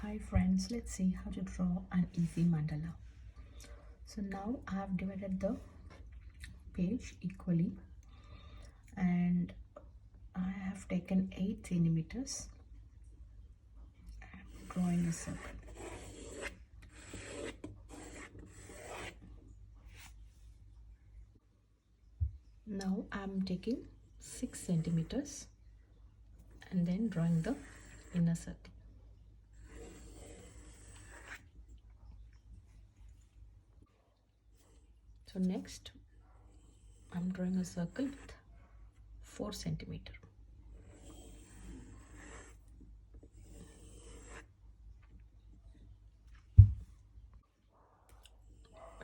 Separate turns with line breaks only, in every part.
Hi friends, let's see how to draw an easy mandala. So now I have divided the page equally and I have taken 8 centimeters and drawing a circle. Now I am taking 6 centimeters and then drawing the inner circle. So next I'm drawing a circle with 4 centimeter.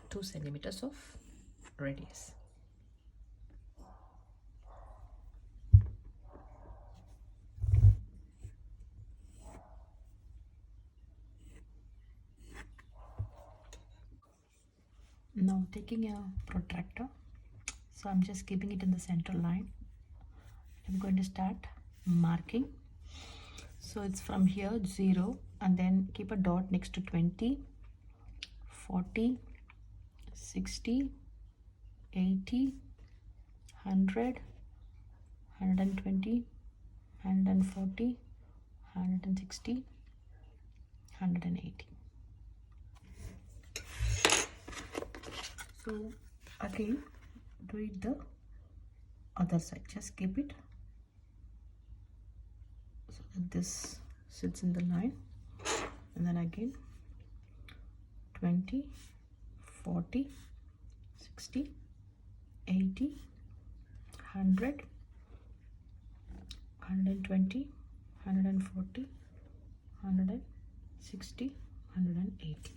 Two centimeters of radius. Now taking a protractor, so I'm just keeping it in the center line. I'm going to start marking. So it's from here 0 and then keep a dot next to 20, 40, 60, 80, 100, 120, 140, 160, 180. So again do it the other side. Just keep it so that this sits in the line, and then again 20, 40, 60, 80, 100, 120, 140, 160, 180.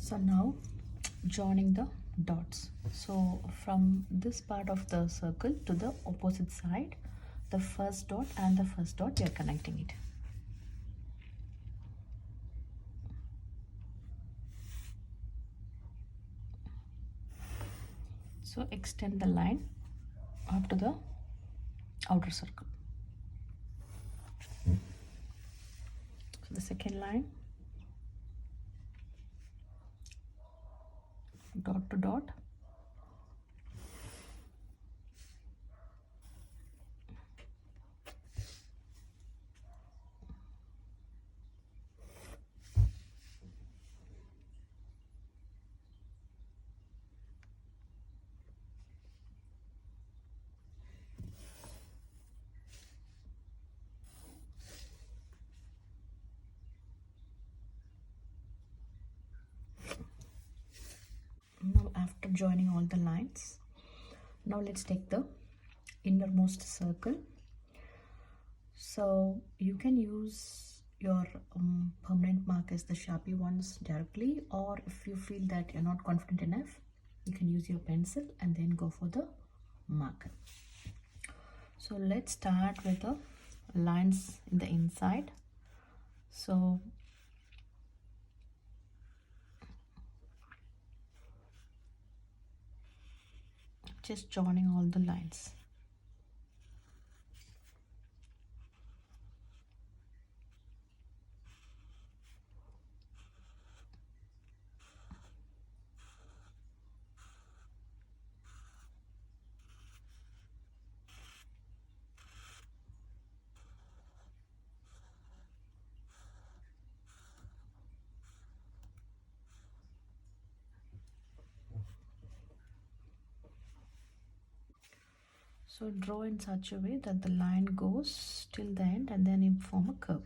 So now joining the dots. So from this part of the circle to the opposite side, the first dot and the first dot, we are connecting it. So extend the line up to the outer circle. So the second line, dot to dot, now after joining all the lines, now let's take the innermost circle. So you can use your permanent markers, the Sharpie ones, directly, or if you feel that you're not confident enough, you can use your pencil and then go for the marker. So let's start with the lines in the inside. So just joining all the lines. So draw in such a way that the line goes till the end and then you form a curve.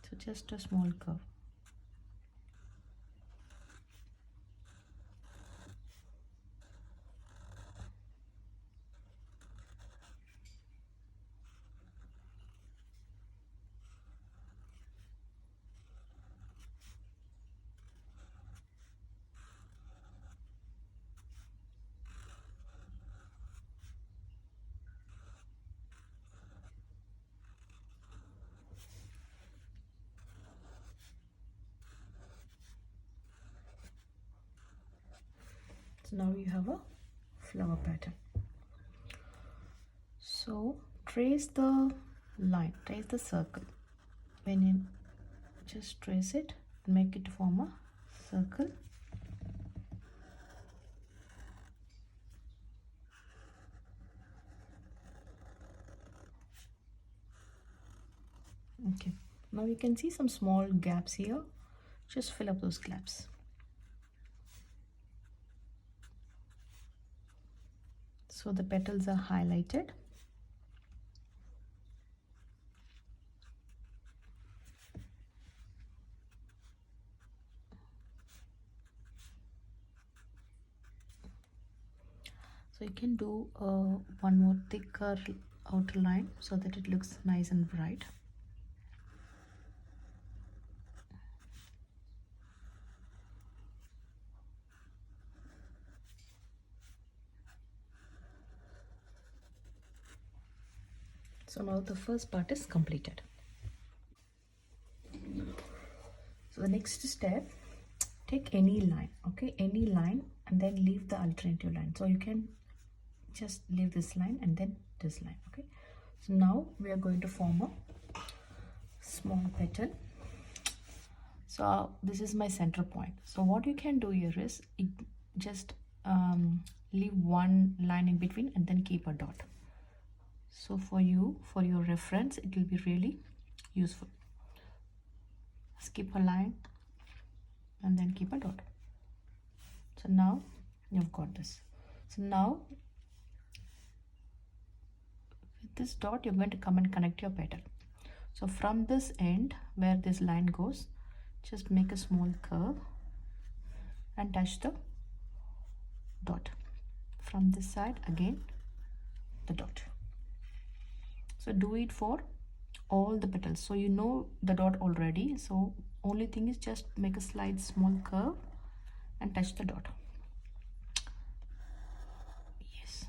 So just a small curve. So now you have a flower pattern. So trace the line, trace the circle. When you just trace it, make it form a circle. Okay, now you can see some small gaps here. Just fill up those gaps. So the petals are highlighted. So you can do one more thicker outer line so that it looks nice and bright. So now the first part is completed. So the next step, take any line, okay, any line, and then leave the alternative line. So you can just leave this line and then this line, okay. So now we are going to form a small petal. So this is my center point. So what you can do here is just leave one line in between and then keep a dot. So for you, for your reference, it will be really useful. Skip a line and then keep a dot. So now you've got this. So now with this dot, you're going to come and connect your petal. So from this end where this line goes, just make a small curve and touch the dot. From this side again the dot. So do it for all the petals. So you know the dot already, so only thing is just make a slight small curve and touch the dot. Yes.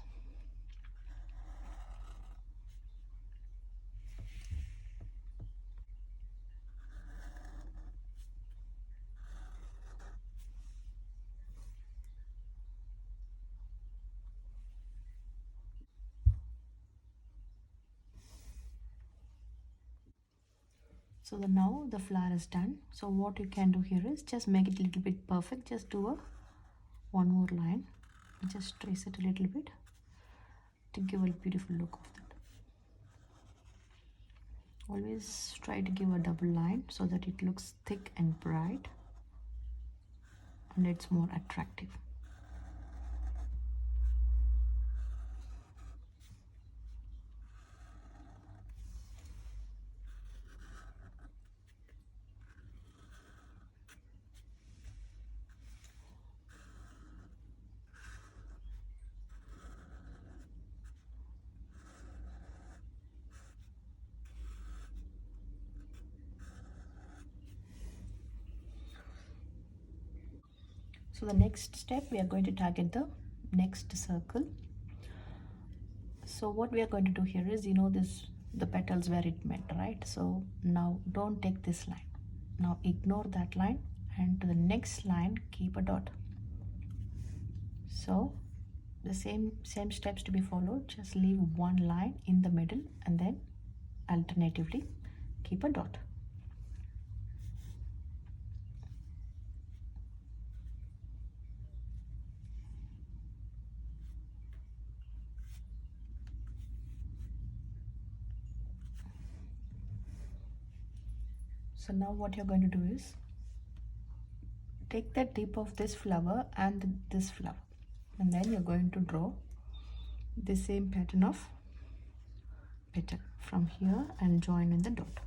So now the flower is done. So what you can do here is just make it a little bit perfect. Just do one more line, just trace it a little bit to give a beautiful look of that. Always try to give a double line so that it looks thick and bright and it's more attractive. So the next step, we are going to target the next circle. So what we are going to do here is, you know, this, the petals where it met, right? So now don't take this line. Now ignore that line and to the next line keep a dot. So the same steps to be followed. Just leave one line in the middle and then alternatively keep a dot. So now what you're going to do is take the tip of this flower and this flower, and then you're going to draw the same pattern of petal from here and join in the dot.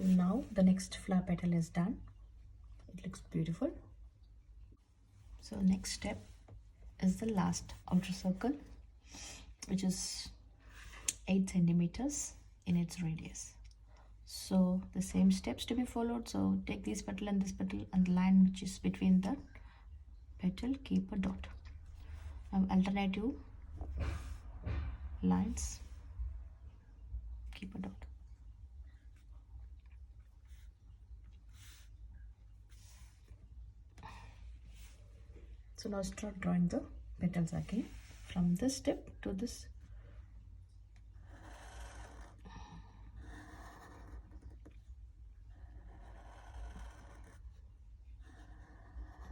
So now the next flower petal is done. It looks beautiful. So next step is the last outer circle, which is 8 centimeters in its radius. So the same steps to be followed. So take this petal and this petal, and the line which is between the petal, keep a dot. Now alternative lines, keep a dot. So now start drawing the petals again from this step to this.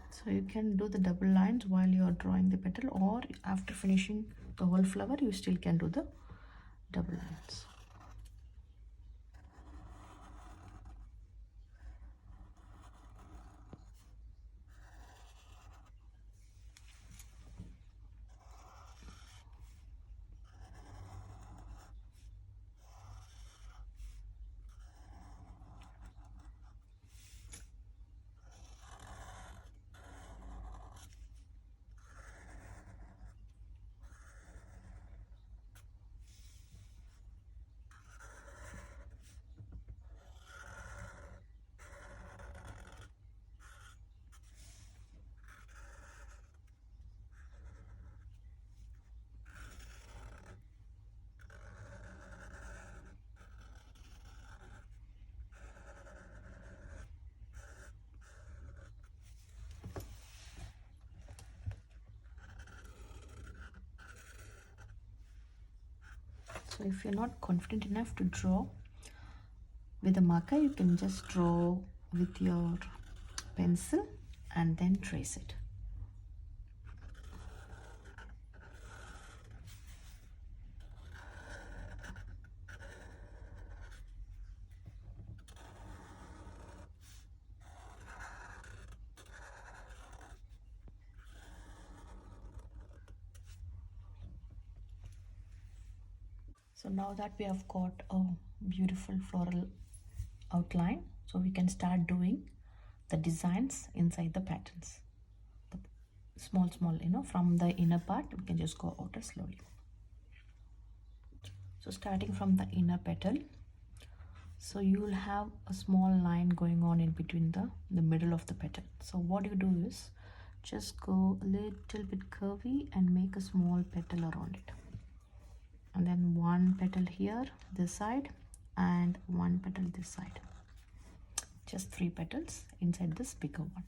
So you can do the double lines while you are drawing the petal, or after finishing the whole flower you still can do the double lines. So if you're not confident enough to draw with a marker, you can just draw with your pencil and then trace it. So now that we have got a beautiful floral outline, so we can start doing the designs inside the patterns. The small, from the inner part, we can just go outer slowly. So starting from the inner petal, so you will have a small line going on in between the middle of the petal. So what you do is just go a little bit curvy and make a small petal around it. And then one petal here this side and one petal this side, just 3 petals inside this bigger one.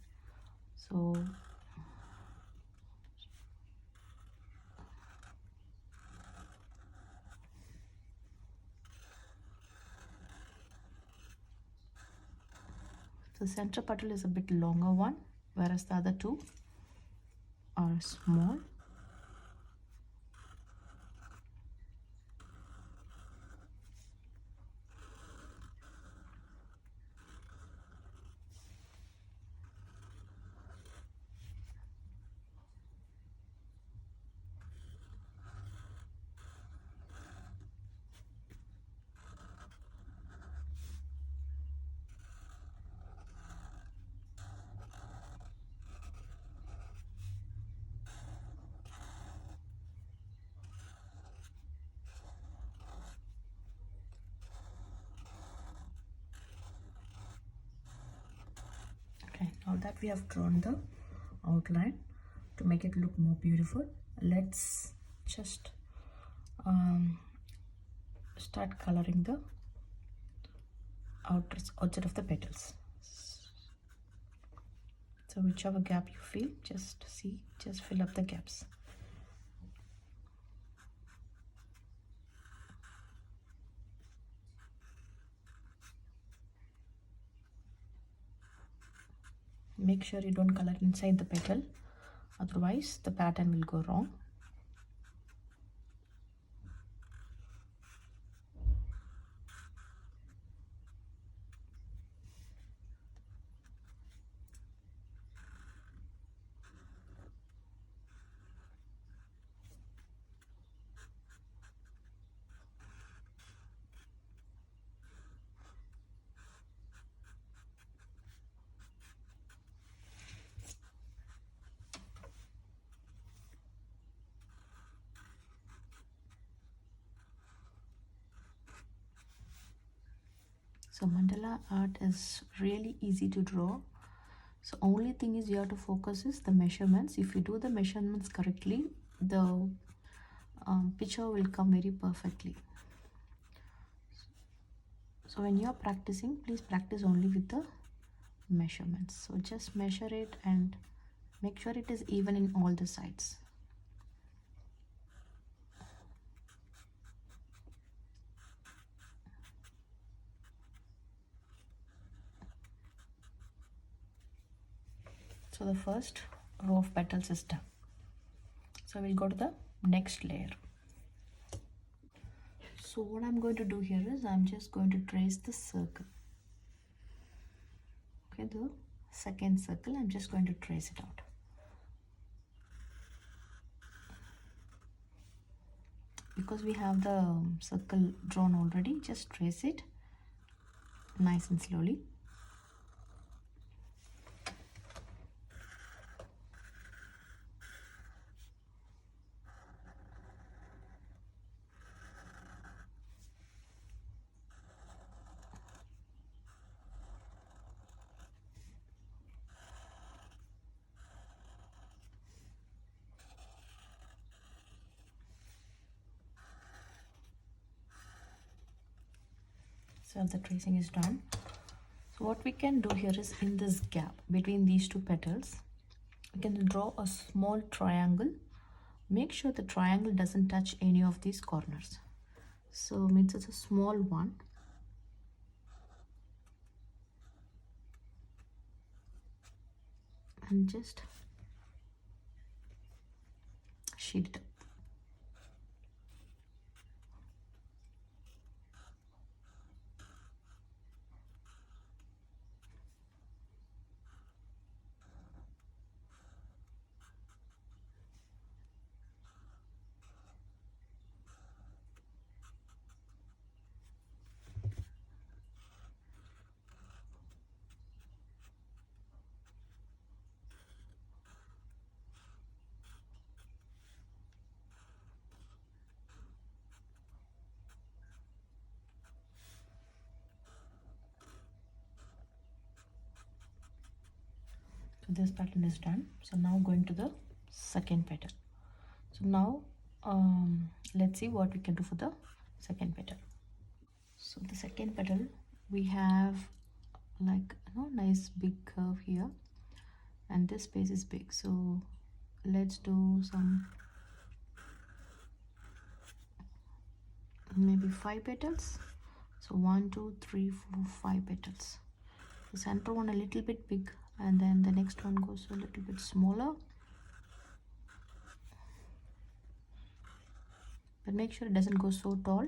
So the center petal is a bit longer one, whereas the other 2 are small. Okay, now that we have drawn the outline, to make it look more beautiful, let's just start coloring the outside of the petals. So whichever gap you feel, just fill up the gaps. Make sure you don't color inside the petal, otherwise the pattern will go wrong. So mandala art is really easy to draw. So only thing is you have to focus is the measurements. If you do the measurements correctly, the picture will come very perfectly. So when you are practicing, please practice only with the measurements. So just measure it and make sure it is even in all the sides. So the first row of petals is done. So we'll go to the next layer. So what I'm going to do here is I'm just going to trace the circle. Okay, the second circle, I'm just going to trace it out. Because we have the circle drawn already, just trace it nice and slowly. So the tracing is done. So what we can do here is in this gap between these two petals, we can draw a small triangle. Make sure the triangle doesn't touch any of these corners. So means it's a small one. And just sheet it up. So this pattern is done. So now going to the second petal. So now let's see what we can do for the second petal. So the second petal, we have like nice big curve here, and this space is big. So let's do some maybe 5 petals. So 1 2 3 4 5 petals. The center one a little bit big, and then the next one goes a little bit smaller, but make sure it doesn't go so tall.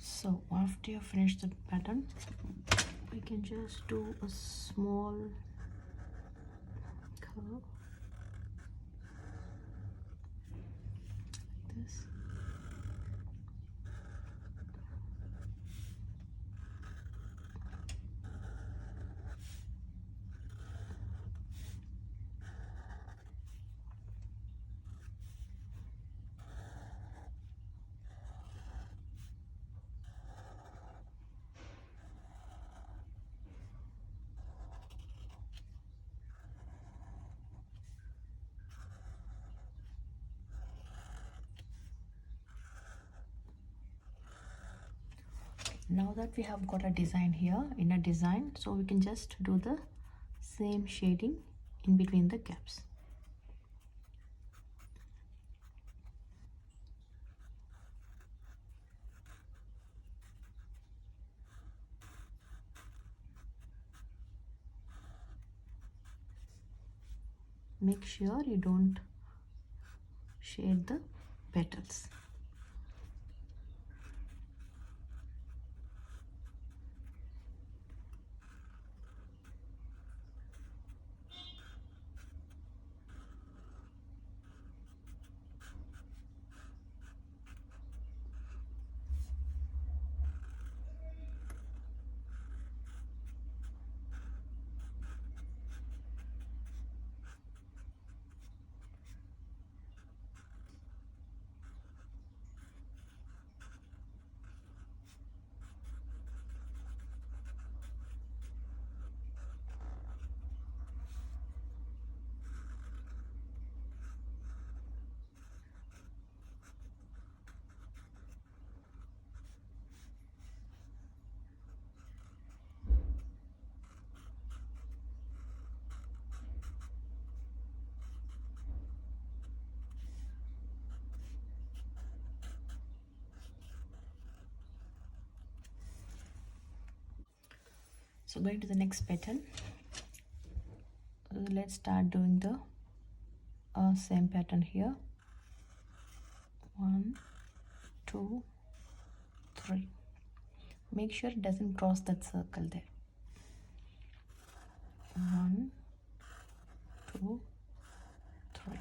So after you finish the pattern, we can just do a small curve like this. Now that we have got a design here in a design, so we can just do the same shading in between the gaps. make sure you don't shade the petals. So going to the next petal, let's start doing the same pattern here. 1, 2, 3. Make sure it doesn't cross that circle there. 1, 2, 3.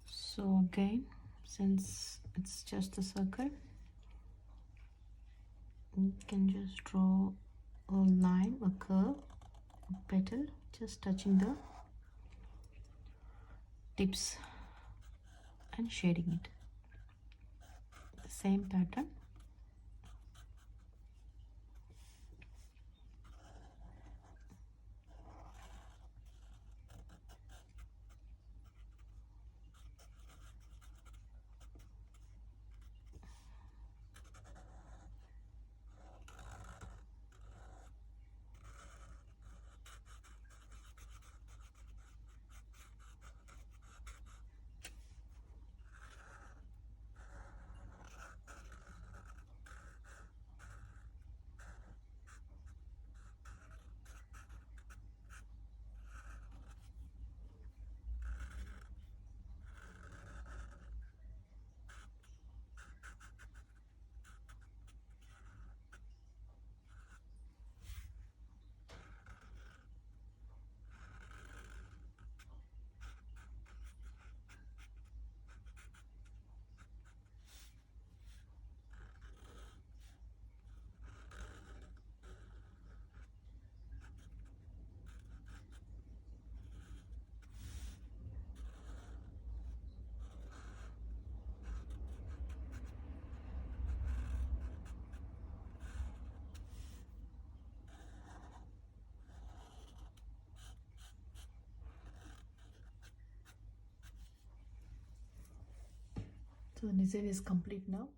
So again, since it's just a circle, you can just draw a line, a curve, a petal, just touching the tips and shading it. The same pattern. So the design is complete now.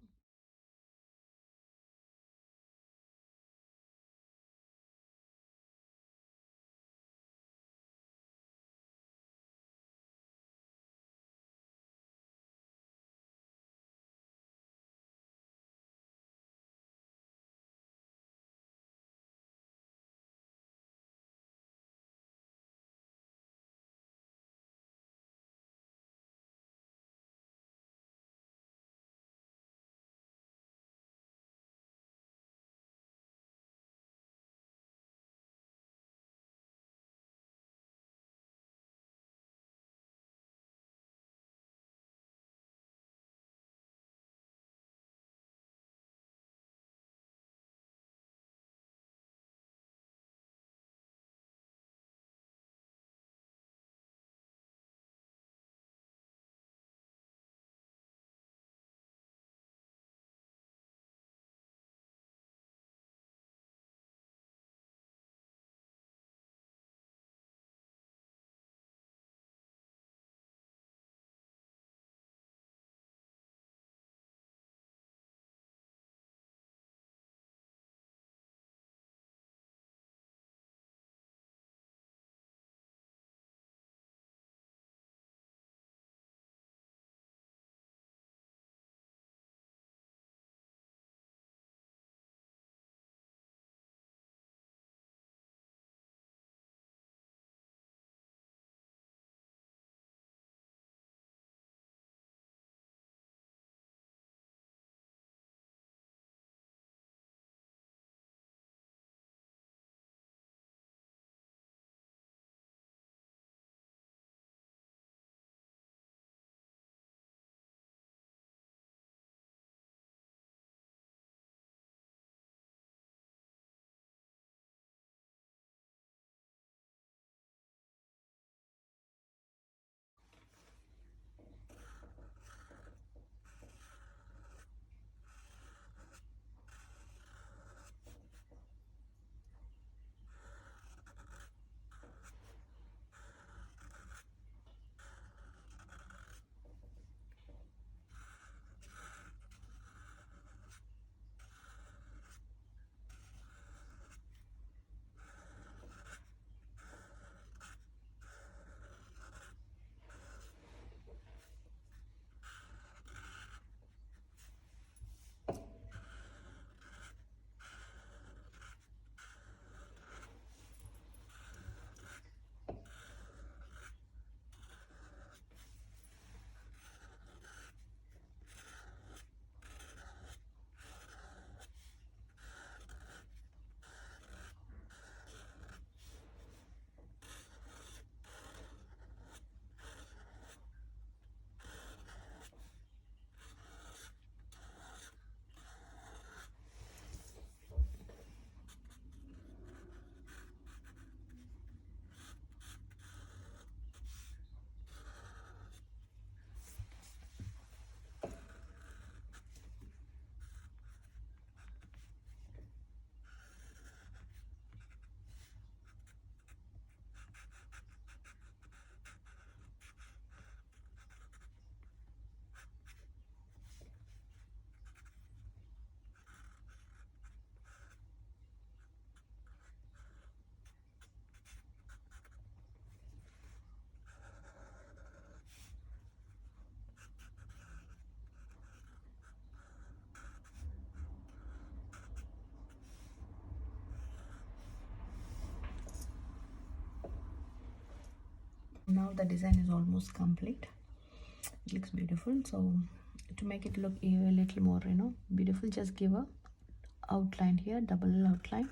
now the design is almost complete. It looks beautiful. So to make it look a little more, beautiful, just give a outline here, double outline.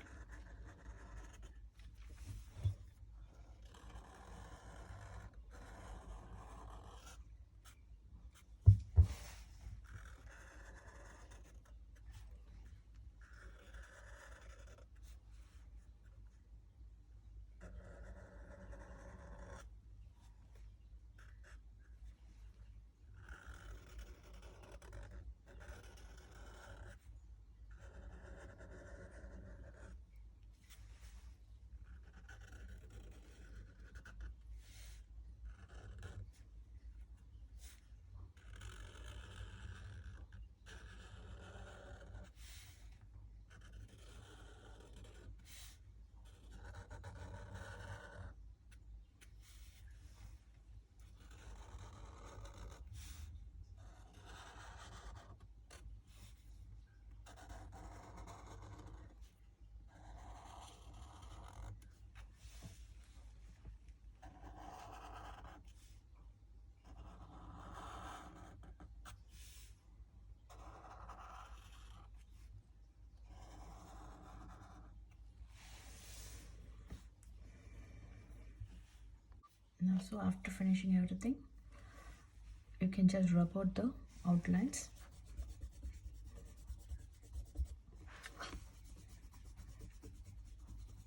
Now, so after finishing everything, you can just rub out the outlines.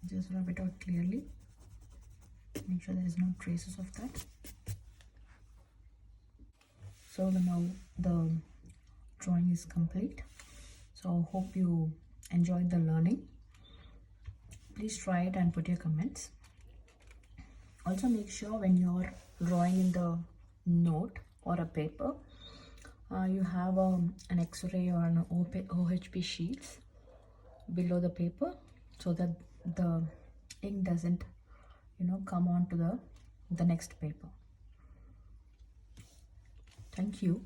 Just rub it out clearly. Make sure there is no traces of that. So now the drawing is complete. So hope you enjoyed the learning. Please try it and put your comments. Also make sure when you're drawing in the note or a paper, you have an X-ray or an OHP sheets below the paper, so that the ink doesn't come on to the next paper. Thank you.